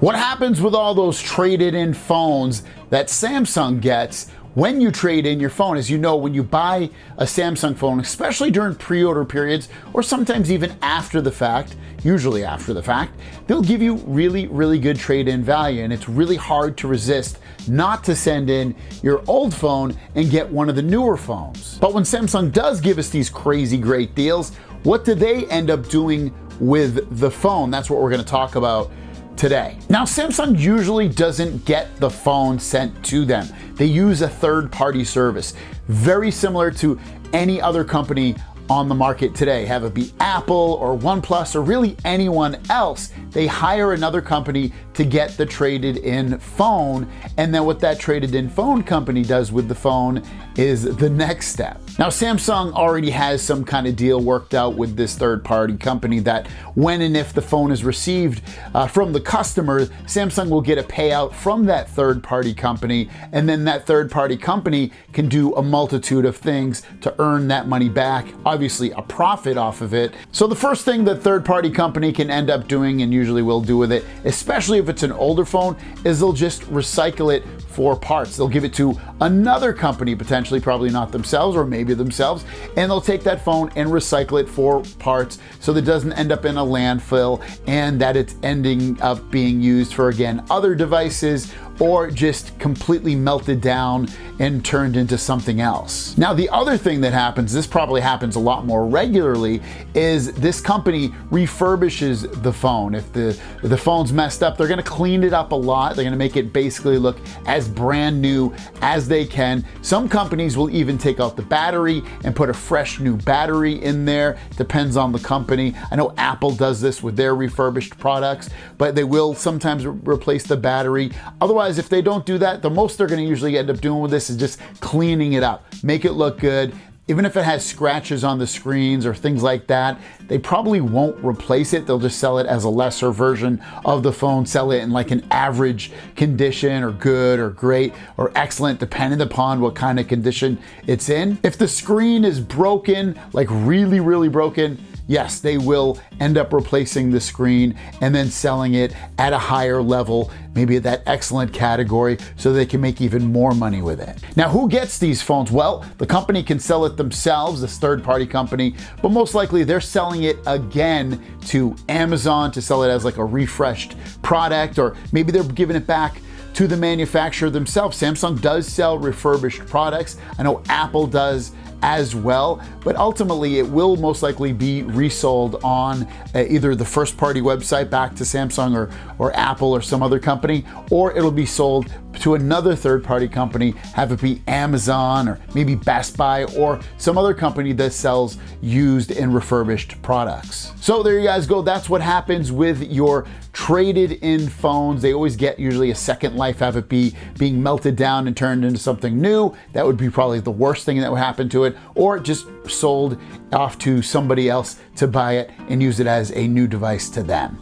What happens with all those traded in phones that Samsung gets when you trade in your phone? As you know, when you buy a Samsung phone, especially during pre-order periods, or sometimes even after the fact, usually after the fact, they'll give you really, really good trade-in value. And it's really hard to resist not to send in your old phone and get one of the newer phones. But when Samsung does give us these crazy great deals, what do they end up doing with the phone? That's what we're gonna talk about today. Now, Samsung usually doesn't get the phone sent to them. They use a third-party service, very similar to any other company on the market today. Have it be Apple or OnePlus or really anyone else. They hire another company to get the traded in phone, and then what that traded in phone company does with the phone is the next step. Now, Samsung already has some kind of deal worked out with this third-party company that when and if the phone is received from the customer, Samsung will get a payout from that third-party company, and then that third-party company can do a multitude of things to earn that money back, obviously a profit off of it. So the first thing that third-party company can end up doing, and usually will do with it, especially if it's an older phone, is they'll just recycle it for parts. They'll give it to another company, potentially, probably not themselves, or maybe themselves, and they'll take that phone and recycle it for parts so that it doesn't end up in a landfill and that it's ending up being used for, again, other devices, or just completely melted down and turned into something else. Now, the other thing that happens, this probably happens a lot more regularly, is this company refurbishes the phone. If the phone's messed up, they're gonna clean it up a lot. They're gonna make it basically look as brand new as they can. Some companies will even take out the battery and put a fresh new battery in there. Depends on the company. I know Apple does this with their refurbished products, but they will sometimes replace the battery. Otherwise, if they don't do that, the most they're gonna usually end up doing with this is just cleaning it up, make it look good. Even if it has scratches on the screens or things like that, they probably won't replace it. They'll just sell it as a lesser version of the phone, sell it in like an average condition, or good or great or excellent, depending upon what kind of condition it's in. If the screen is broken, like really, really broken, yes, they will end up replacing the screen and then selling it at a higher level, maybe at that excellent category, so they can make even more money with it. Now, who gets these phones? Well, the company can sell it themselves, this third-party company, but most likely they're selling it again to Amazon to sell it as like a refreshed product, or maybe they're giving it back to the manufacturer themselves. Samsung does sell refurbished products. I know Apple does as well, but ultimately it will most likely be resold on either the first party website back to Samsung or Apple or some other company, or it'll be sold to another third-party company, have it be Amazon or maybe Best Buy or some other company that sells used and refurbished products. So there you guys go. That's what happens with your traded in phones. They always get usually a second life, have it be being melted down and turned into something new. That would be probably the worst thing that would happen to it, or just sold off to somebody else to buy it and use it as a new device to them.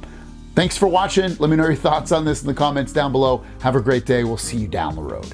Thanks for watching. Let me know your thoughts on this in the comments down below. Have a great day. We'll see you down the road.